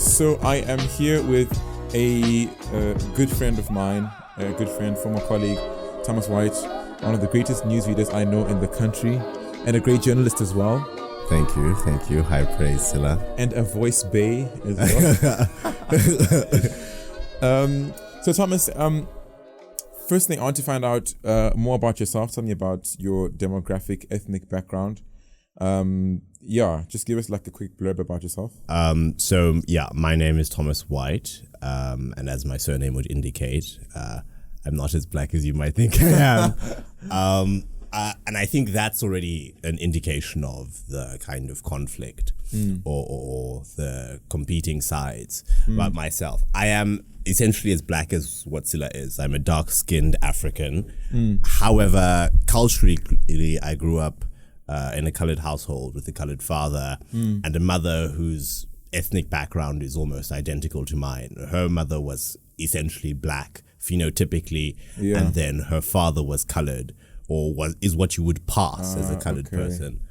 So I am here with a good friend of mine, a good friend, former colleague, Thomas White, one of the greatest news readers I know in the country, and a great journalist as well. Thank you. High praise, Silla. And a voice bay as well. So Thomas, first thing I want to find out more about yourself. Tell me about your demographic, ethnic background. Just give us like a quick blurb about yourself. My name is Thomas White, and as my surname would indicate, I'm not as black as you might think I am. And I think that's already an indication of the kind of conflict or the competing sides about myself. I am essentially as black as what Silla is. I'm a dark-skinned African. However, culturally, I grew up in a colored household with a colored father and a mother whose ethnic background is almost identical to mine. Her mother was essentially black, phenotypically, and then her father was colored, or is what you would pass as a colored person.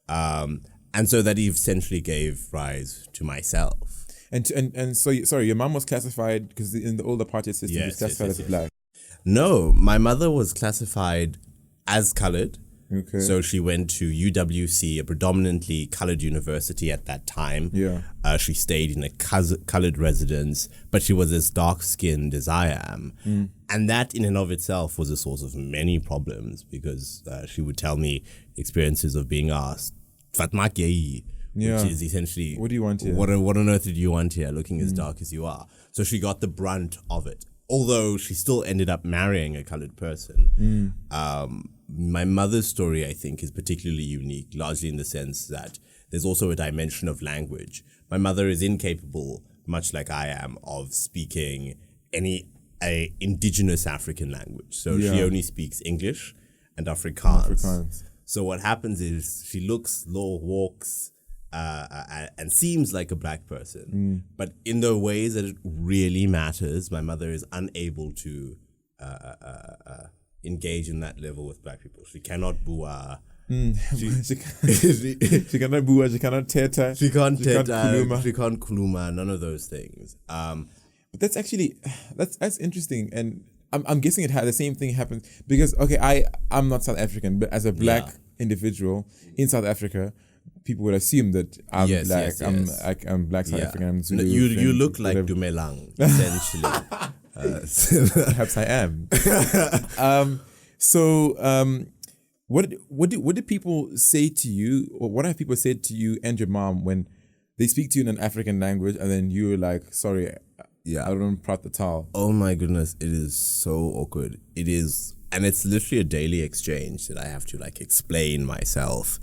And so that essentially gave rise to myself. And so, sorry, your mom was classified, because in the older party system, she was classified as black. No, my mother was classified as colored. Okay. So she went to UWC, a predominantly colored university at that time. She stayed in a colored residence, but she was as dark-skinned as I am. And that in and of itself was a source of many problems, because she would tell me experiences of being asked, Fatma Kei, which is essentially, what do you want here? What on earth did you want here, looking as dark as you are? So she got the brunt of it, although she still ended up marrying a colored person. My mother's story, I think, is particularly unique, largely in the sense that there's also a dimension of language. My mother is incapable, much like I am, of speaking any indigenous African language. So she only speaks English and Afrikaans. So what happens is she looks, walks, and seems like a black person. But in the ways that it really matters, my mother is unable to engage in that level with black people. She cannot bua. She cannot bua, she cannot teta. She can't kuluma, none of those things. But that's actually, that's interesting. And I'm guessing the same thing happens because, I'm not South African, but as a black individual in South Africa, people would assume that I'm black. I'm black South African. I'm Zulu. You look like Dumelang, essentially. Perhaps I am. What did people say to you, or what have people said to you and your mom when they speak to you in an African language, and then you're like, sorry, I don't prat the towel? Oh my goodness, it is so awkward. It is, and it's literally a daily exchange that I have to like explain myself.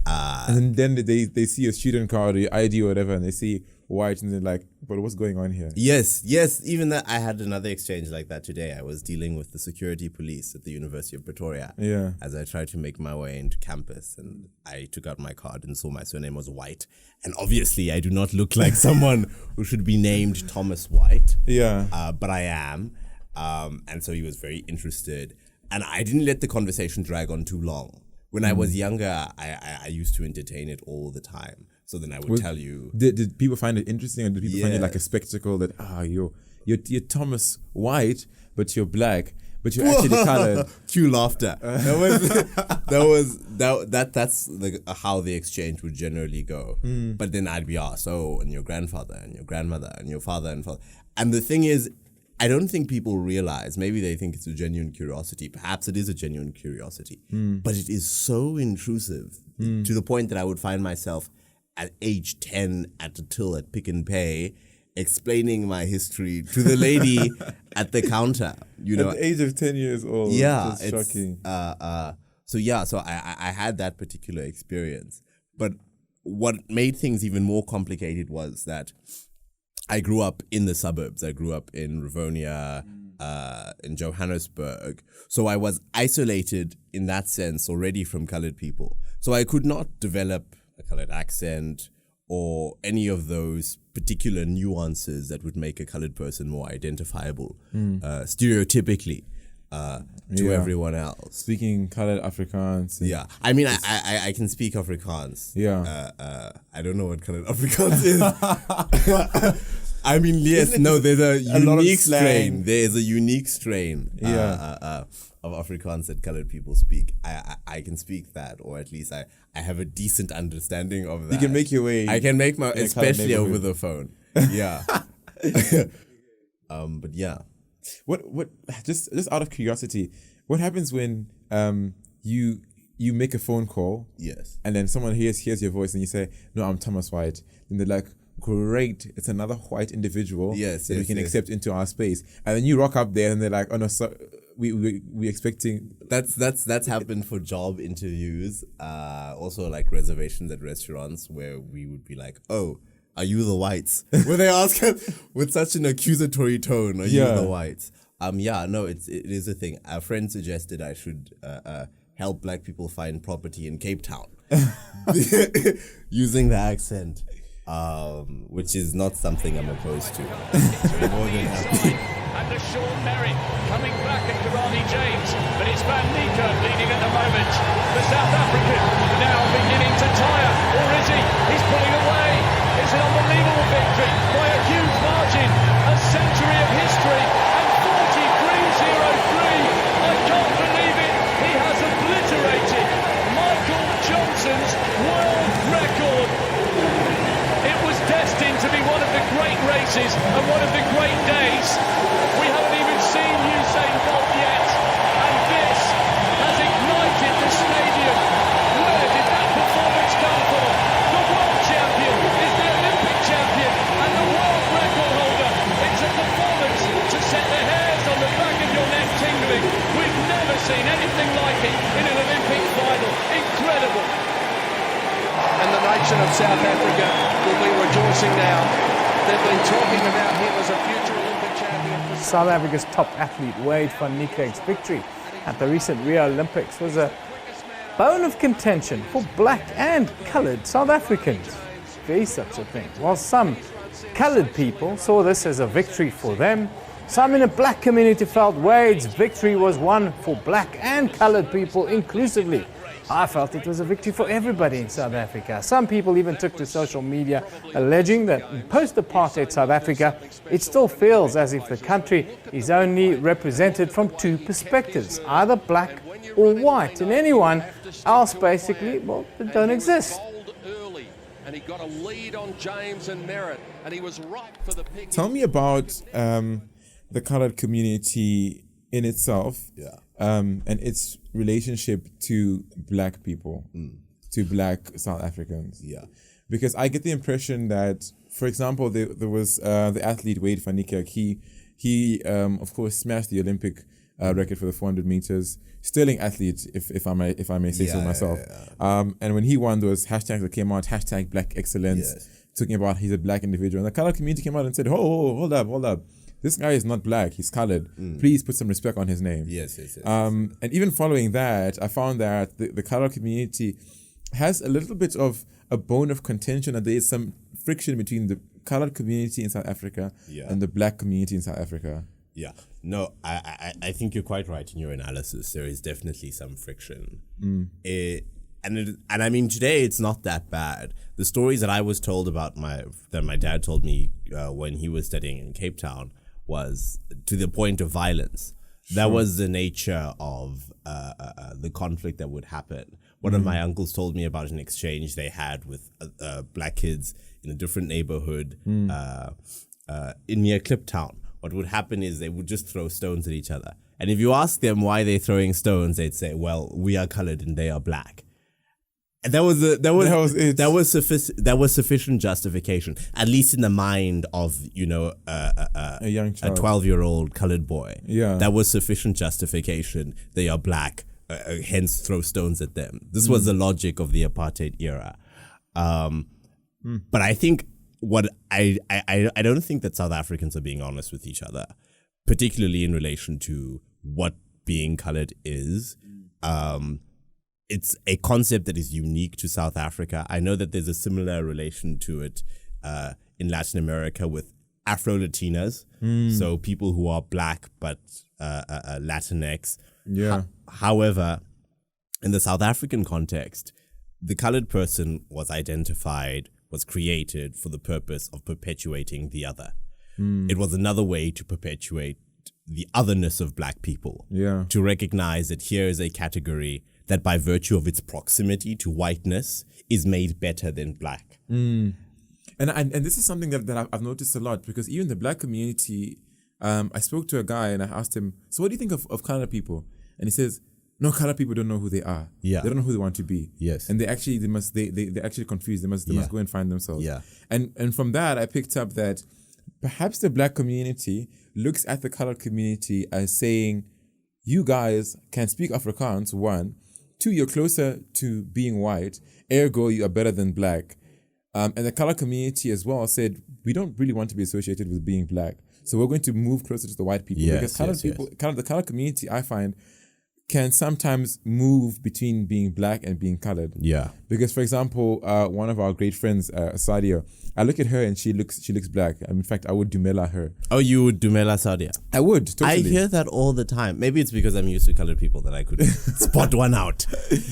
And then they see your student card or your ID or whatever, and they see white, and they're like, but what's going on here? Yes, even that. I had another exchange like that today. I was dealing with the security police at the University of Pretoria as I tried to make my way into campus, and I took out my card and saw my surname was White, and obviously I do not look like someone who should be named Thomas White, but I am, and so he was very interested, and I didn't let the conversation drag on too long. When I was younger, I used to entertain it all the time. So then I would tell you. Did people find it interesting, or did people find it like a spectacle that you're Thomas White, but you're black, but you're actually colored? Cue laughter. That's how the exchange would generally go. But then I'd be asked, and your grandfather and your grandmother and your father and father. And the thing is, I don't think people realize, maybe they think it's a genuine curiosity. Perhaps it is a genuine curiosity. But it is so intrusive to the point that I would find myself at age 10 at the till at Pick and Pay explaining my history to the lady at the counter. At the age of 10 years old. Yeah. It's shocking. So I had that particular experience. But what made things even more complicated was that I grew up in the suburbs. I grew up in Rivonia, in Johannesburg. So I was isolated in that sense already from colored people. So I could not develop a colored accent or any of those particular nuances that would make a colored person more identifiable, stereotypically. to everyone else. Speaking colored Afrikaans. Yeah, I mean, I can speak Afrikaans. Yeah. I don't know what colored Afrikaans is. I mean, yes, no, there's a unique strain. There is a unique strain of Afrikaans that colored people speak. I can speak that, or at least I have a decent understanding of that. You can make your way. I can make my, especially over the phone. Yeah. But yeah. What just out of curiosity, what happens when you make a phone call? Yes. And then someone hears your voice and you say, "No, I'm Thomas White." And they're like, "Great, it's another white individual that we can accept into our space." And then you rock up there and they're like, "Oh no, so we expecting." That's happened for job interviews. Also like reservations at restaurants where we would be like, "Oh, are you the whites?" Where they ask with such an accusatory tone, "Are you the whites?" No, it is a thing. A friend suggested I should help black people find property in Cape Town using the accent, which is not something I'm opposed to. More than happy. And the Sean Merrick coming back at Karani James, but it's Van Niekerk leading at the moment. The South African now beginning to tire, or is he? He's pulling away. It's an unbelievable victory by a huge margin. A century of history and 43.03. I can't believe it. He has obliterated Michael Johnson's world record. It was destined to be one of the great races and one of the great days. We haven't even seen Usain Bolt yet, and this has ignited the stadium. Where did that performance come from? The world champion is the Olympic champion and the world record holder. It's a performance to set the hairs on the back of your neck tingling. We've never seen anything like it in an Olympic final. Incredible. And the nation of South Africa will be rejoicing now. They've been talking about him as a future Olympic champion. South Africa's top athlete Wade van Niekerk's victory at the recent Rio Olympics was a bone of contention for black and coloured South Africans. There is such a thing. While some coloured people saw this as a victory for them, some in the black community felt Wade's victory was one for black and coloured people inclusively. I felt it was a victory for everybody in South Africa. Some people even took to social media alleging that in post-apartheid South Africa, it still feels as if the country is only represented from two perspectives, either black or white, and anyone else basically, well, they don't exist. And he got a lead on James and Merritt, and he was right for the pick. Tell me about the colored community in itself, and its relationship to black people, to black South Africans. Yeah, because I get the impression that, for example, there was the athlete Wade van Niekerk. He of course smashed the Olympic record for the 400 meters. Sterling athlete, if I may say so myself. And when he won, there was hashtags that came out, hashtag Black Excellence, talking about he's a black individual. And the color community came out and said, hold up. This guy is not black, he's colored. Please put some respect on his name. Yes. And even following that, I found that the color community has a little bit of a bone of contention, and there is some friction between the colored community in South Africa and the black community in South Africa. Yeah, no, I think you're quite right in your analysis. There is definitely some friction. And I mean, today it's not that bad. The stories that I was told about that my dad told me when he was studying in Cape Town was to the point of violence. That was the nature of the conflict that would happen. One of my uncles told me about an exchange they had with black kids in a different neighborhood near Kliptown. What would happen is they would just throw stones at each other. And if you ask them why they're throwing stones, they'd say, well, we are colored and they are black. And that was sufficient justification, at least in the mind of, a young child, a 12-year-old colored boy. Yeah. That was sufficient justification. They are black, hence throw stones at them. This was the logic of the apartheid era. But I think I don't think that South Africans are being honest with each other, particularly in relation to what being colored is. It's a concept that is unique to South Africa. I know that there's a similar relation to it in Latin America with Afro-Latinas, so people who are black but Latinx. Yeah. However, in the South African context, the colored person was created for the purpose of perpetuating the other. It was another way to perpetuate the otherness of black people. Yeah. To recognize that here is a category that by virtue of its proximity to whiteness is made better than black. And this is something that I've noticed a lot, because even the black community, I spoke to a guy and I asked him, so what do you think of colored people? And he says, no, colored people don't know who they are. Yeah. They don't know who they want to be. Yes. And they're actually confused. They must go and find themselves. Yeah. And from that, I picked up that perhaps the black community looks at the colored community as saying, you guys can speak Afrikaans, 1. 2, you're closer to being white, ergo you are better than black. And the colored community as well said, we don't really want to be associated with being black. So we're going to move closer to the white people. Yes, because colored people, the colored community, I find, can sometimes move between being black and being colored. Yeah. Because, for example, one of our great friends, Sadia, I look at her and she looks black. In fact, I would Dumela her. Oh, you would Dumela Sadia? I would, totally. I hear that all the time. Maybe it's because I'm used to colored people that I could spot one out.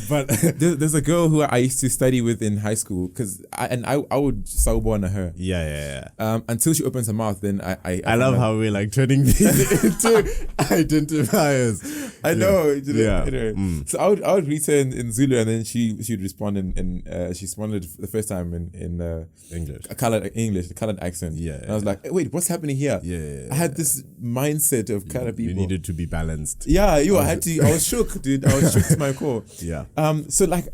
But there's a girl who I used to study with in high school, I would Sawubona her. Yeah. Until she opens her mouth, then I love how we're like turning these into identifiers. I know. Yeah. So I would greet her in Zulu, and then she'd respond in she responded the first time in English. A colored accent. Yeah. And I was like, hey, wait, what's happening here? Yeah. I had this mindset of colored people. You needed to be balanced. Yeah, I was shook, dude. I was shook to my core. Yeah. So like,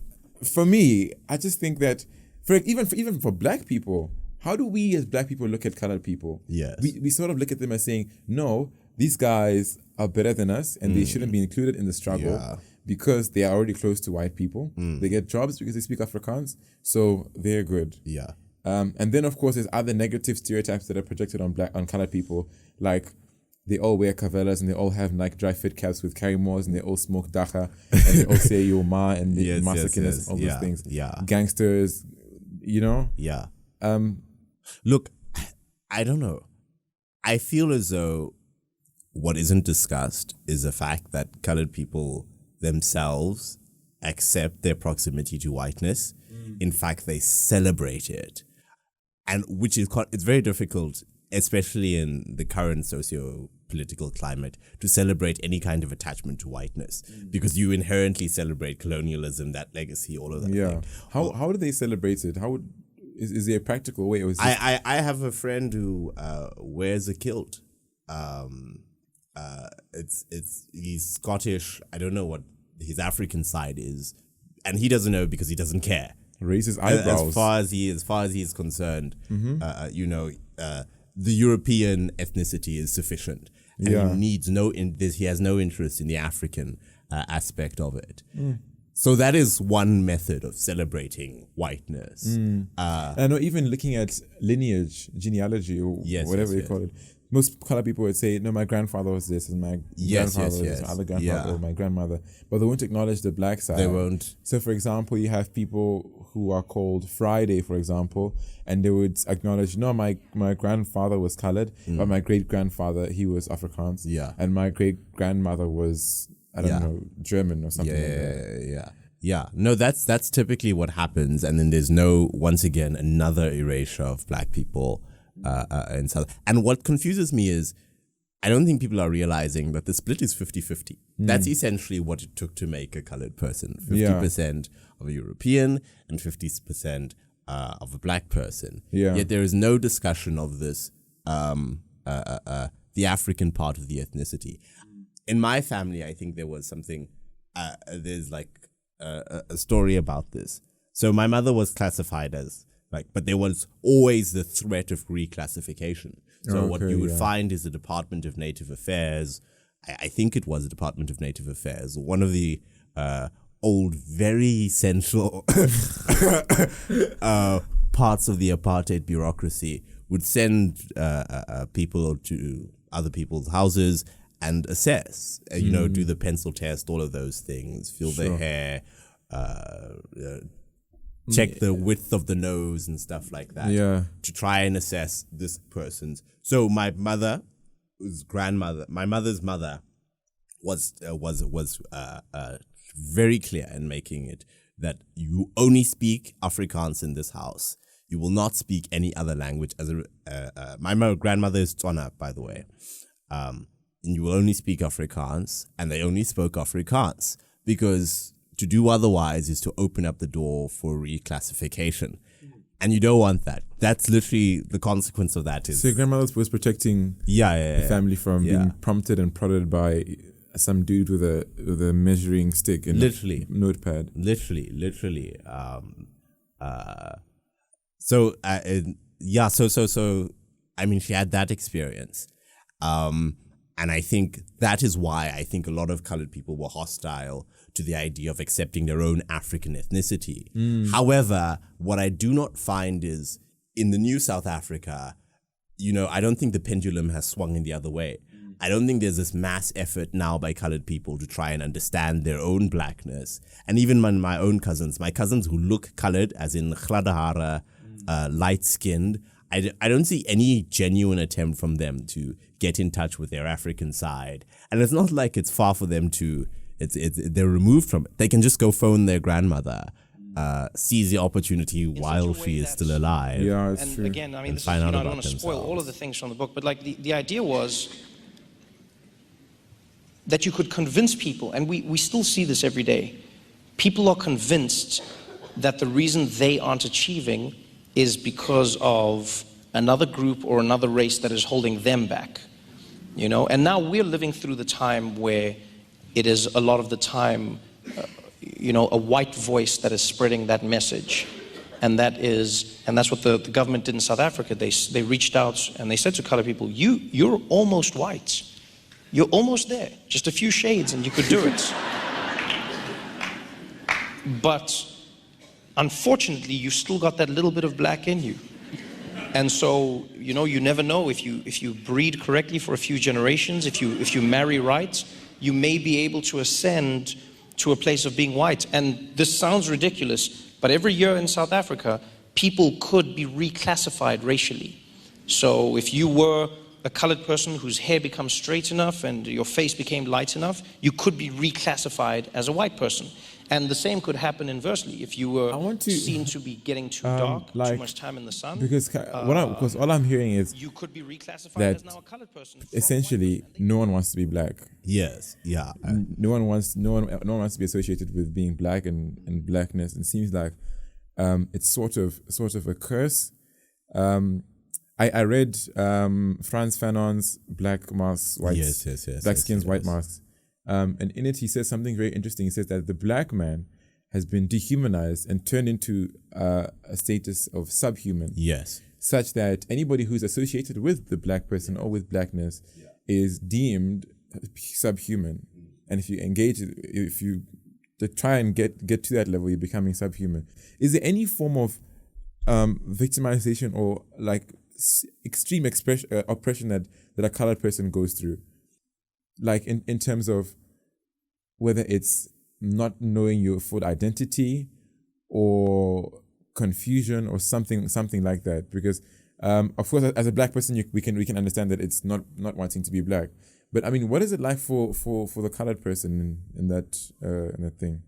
for me, I just think that even for black people, how do we as black people look at colored people? Yes. We sort of look at them as saying, no, these guys are better than us and they shouldn't be included in the struggle because they are already close to white people. They get jobs because they speak Afrikaans, so they're good. Yeah. And then of course there's other negative stereotypes that are projected on colored people, like they all wear cavellas and they all have like dry fit caps with carry-mores and they all smoke dacha and they all say yo ma and masakinas and all those things. Yeah. Gangsters, you know? Yeah. Look, I don't know. I feel as though what isn't discussed is the fact that colored people themselves accept their proximity to whiteness. In fact, they celebrate it. And which is it's very difficult, especially in the current socio-political climate, to celebrate any kind of attachment to whiteness because you inherently celebrate colonialism, that legacy, all of that. Yeah. How do they celebrate it? Is there a practical way? Or is I have a friend who wears a kilt. He's Scottish. I don't know what his African side is, and he doesn't know because he doesn't care. Raise his eyebrows. As far as he is concerned, the European ethnicity is sufficient, and he needs he has no interest in the African aspect of it. So that is one method of celebrating whiteness. I know, even looking at genealogy, or whatever you call it. Most colored people would say, no, my grandfather was this, and my grandfather was my other grandfather, or my grandmother. But they won't acknowledge the black side. They won't. So, for example, you have people who are called Friday, for example, and they would acknowledge, no, my grandfather was colored, but my great-grandfather, he was Afrikaans. Yeah. And my great-grandmother was, I don't know, German or something like that. Yeah. No, that's typically what happens. And then there's once again, another erasure of black people in South. And what confuses me is I don't think people are realizing that the split is 50-50. That's essentially what it took to make a colored person. 50% of a European and 50% of a black person. Yeah. Yet there is no discussion of this, the African part of the ethnicity. In my family, I think there was something, there's like a story about this. So my mother was classified as but there was always the threat of reclassification. So what you would find is the Department of Native Affairs, I think it was the Department of Native Affairs, one of the old, very essential parts of the apartheid bureaucracy would send people to other people's houses and assess, do the pencil test, all of those things, feel their hair, check the width of the nose and stuff like that. Yeah. To try and assess this person's. So my mother's mother was very clear in making it that you only speak Afrikaans in this house. You will not speak any other language. My grandmother is Tswana, by the way. And you will only speak Afrikaans, and they only spoke Afrikaans because to do otherwise is to open up the door for reclassification. And you don't want that. That's literally the consequence of that. So your grandmother was protecting the family from being prompted and prodded by some dude with a measuring stick and literally a notepad. Literally. So I mean, she had that experience. And I think that is why I think a lot of colored people were hostile to the idea of accepting their own African ethnicity. However, what I do not find is in the new South Africa, I don't think the pendulum has swung in the other way. I don't think there's this mass effort now by colored people to try and understand their own blackness. And even my own cousins who look colored, as in Gladde hare, light-skinned, I don't see any genuine attempt from them to get in touch with their African side. And it's not like it's far for them to, they're removed from it. They can just go phone their grandmother, seize the opportunity while she is still alive. Yeah, it's true. Again, I mean, this is, find I out don't about want to spoil themselves. all of the things from the book, but like the idea was that you could convince people, and we still see this every day. People are convinced that the reason they aren't achieving is because of another group or another race that is holding them back, and now we're living through the time where it is a lot of the time a white voice that is spreading that message, and that's what the government did in South Africa. They reached out and they said to colored people, you're almost white, you're almost there, just a few shades and you could do it. But unfortunately, you still got that little bit of black in you. And so, you never know if you breed correctly for a few generations, if you marry right, you may be able to ascend to a place of being white. And this sounds ridiculous, but every year in South Africa, people could be reclassified racially. So if you were a colored person whose hair becomes straight enough and your face became light enough, you could be reclassified as a white person. And the same could happen inversely if you were seen to be getting too dark, too much time in the sun. Because all I'm hearing is you could be reclassified that as now a colored person. essentially no one wants to be black. Yes, yeah. No one wants to be associated with being black and blackness. It seems like it's sort of a curse. I read Frantz Fanon's Black Masks, White Black Skins, White Masks. And in it, he says something very interesting. He says that the black man has been dehumanized and turned into a status of subhuman. Yes. Such that anybody who's associated with the black person or with blackness is deemed subhuman. And if you try and get to that level, you're becoming subhuman. Is there any form of victimization or like extreme oppression that a colored person goes through? Like in terms of whether it's not knowing your full identity or confusion or something like that. Because of course, as a black person, we can understand that it's not wanting to be black. But I mean, what is it like for the colored person in that thing?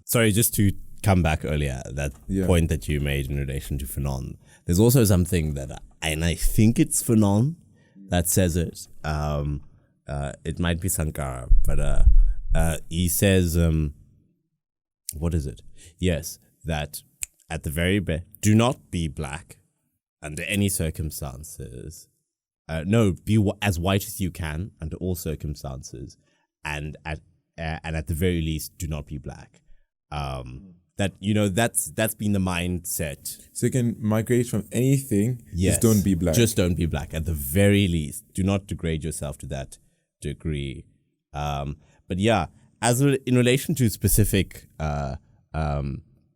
Sorry, just to come back earlier, that point that you made in relation to Fanon. There's also something that I think it's Fanon that says it. It might be Sankara, but he says, what is it? Yes, that at the very best, do not be black under any circumstances. No, be as white as you can under all circumstances, and at the very least, do not be black. That that's been the mindset. So you can migrate from anything. Yes, just don't be black. Just don't be black. At the very least, do not degrade yourself to that degree. But yeah, in relation to specific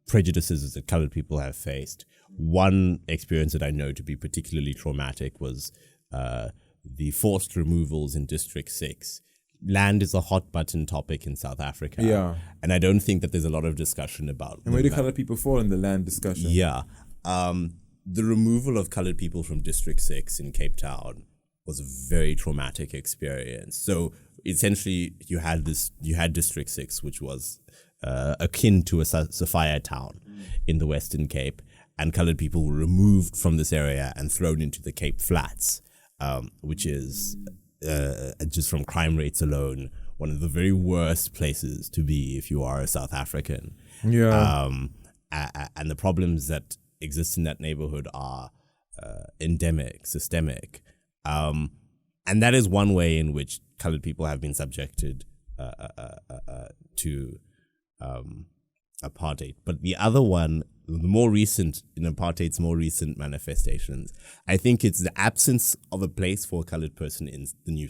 prejudices that colored people have faced, one experience that I know to be particularly traumatic was the forced removals in District 6, land is a hot button topic in South Africa. Yeah. And I don't think that there's a lot of discussion about. And where do colored people fall in the land discussion? Yeah. The removal of colored people from District 6 in Cape Town was a very traumatic experience. So essentially you had District 6, which was akin to a Sophia town in the Western Cape, and colored people were removed from this area and thrown into the Cape Flats, which is just from crime rates alone, one of the very worst places to be if you are a South African. Yeah. And the problems that exist in that neighborhood are endemic, systemic. And that is one way in which colored people have been subjected to apartheid. But the other one, the more recent, in apartheid's more recent manifestations, I think it's the absence of a place for a colored person in the new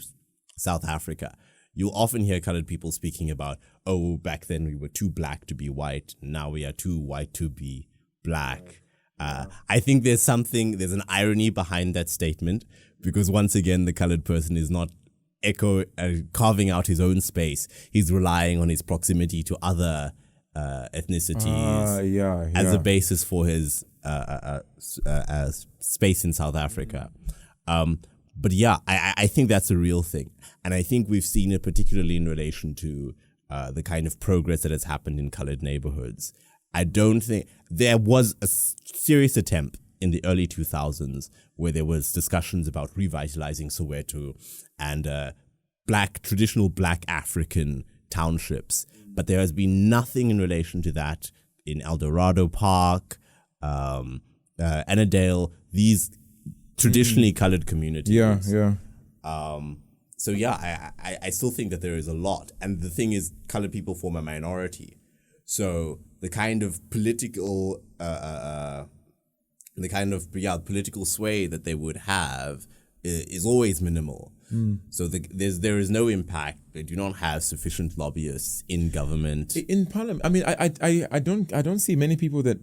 South Africa. You'll often hear colored people speaking about, oh, back then we were too black to be white, now we are too white to be black. I think there's an irony behind that statement, because once again, the colored person is not carving out his own space. He's relying on his proximity to other ethnicities as a basis for his space in South Africa. But yeah, I think that's a real thing. And I think we've seen it particularly in relation to the kind of progress that has happened in colored neighborhoods. I don't think there was a serious attempt in the early 2000s where there was discussions about revitalizing Soweto and traditional black African townships. But there has been nothing in relation to that in El Dorado Park, Annandale, these traditionally colored communities. Yeah. So yeah, I still think that there is a lot. And the thing is, colored people form a minority. So the kind of political political sway that they would have is always minimal. So there is no impact. They do not have sufficient lobbyists in government. In parliament, I mean, I don't see many people that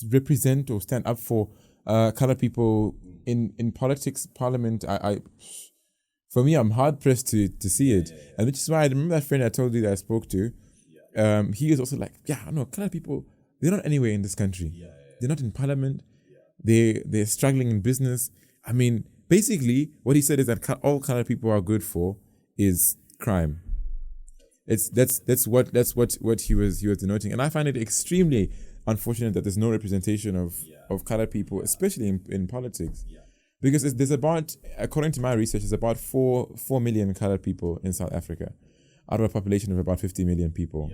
represent or stand up for colored people in politics, parliament. For me, I'm hard pressed to see it, and which is why I remember that friend I told you that I spoke to. He was also like, colored people, they're not anywhere in this country. They're not in parliament. They're struggling in business. I mean, basically, what he said is that all colored people are good for is crime. That's what he was denoting, and I find it extremely unfortunate that there's no representation of colored people, especially in politics, because there's about, according to my research, there's about 4 million colored people in South Africa, out of a population of about 50 million people.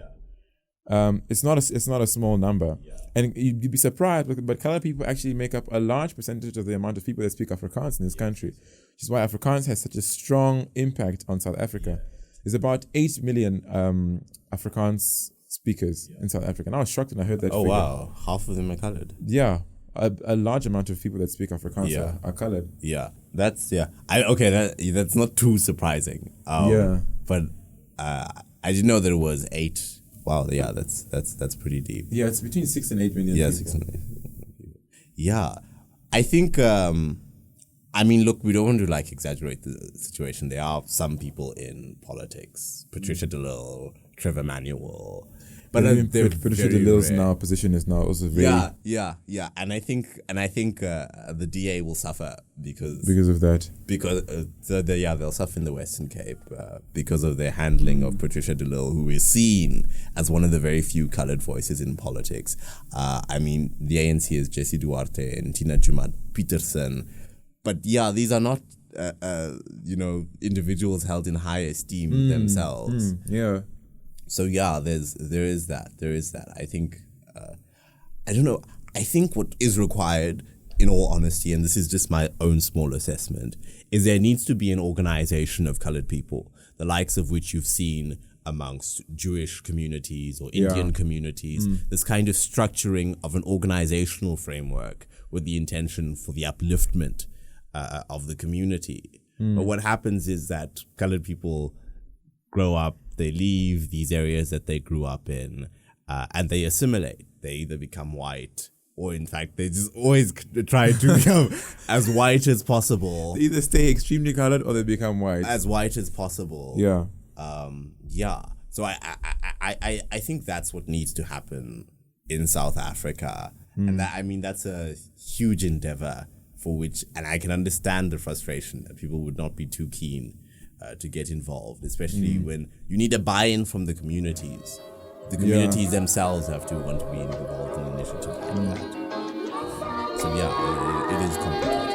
It's not a small number, and you'd be surprised, but colored people actually make up a large percentage of the amount of people that speak Afrikaans in this country, which is why Afrikaans has such a strong impact on South Africa. There's about 8 million Afrikaans speakers in South Africa, and I was shocked when I heard that figure. Wow, half of them are colored. Yeah, a large amount of people that speak Afrikaans are colored. That's not too surprising. But I didn't know that it was 8. Wow, that's pretty deep. Yeah, it's between 6 and 8 million. Yeah, people. 6 and 8 million people. Yeah, I think. I mean, look, we don't want to exaggerate the situation. There are some people in politics: Patricia de Lille, Trevor Manuel. But Patricia de Lille's position is now also very and I think the DA will suffer because of that. Because they'll suffer in the Western Cape because of their handling of Patricia de Lille, who is seen as one of the very few colored voices in politics. I mean, the ANC is Jesse Duarte and Tina Jumat Peterson, but these are not individuals held in high esteem themselves. So there is that. I think, I don't know. I think what is required, in all honesty, and this is just my own small assessment, is there needs to be an organization of colored people, the likes of which you've seen amongst Jewish communities or Indian communities, this kind of structuring of an organizational framework with the intention for the upliftment of the community. But what happens is that colored people grow up, they leave these areas that they grew up in, and they assimilate. They either become white, or in fact, they just always try to become as white as possible. They either stay extremely colored or they become white. As white as possible. Yeah. So I think that's what needs to happen in South Africa, and that's a huge endeavor for which, and I can understand the frustration that people would not be too keen to get involved, especially when you need a buy-in from the communities. The communities themselves have to want to be involved in an initiative like that. So it is complicated.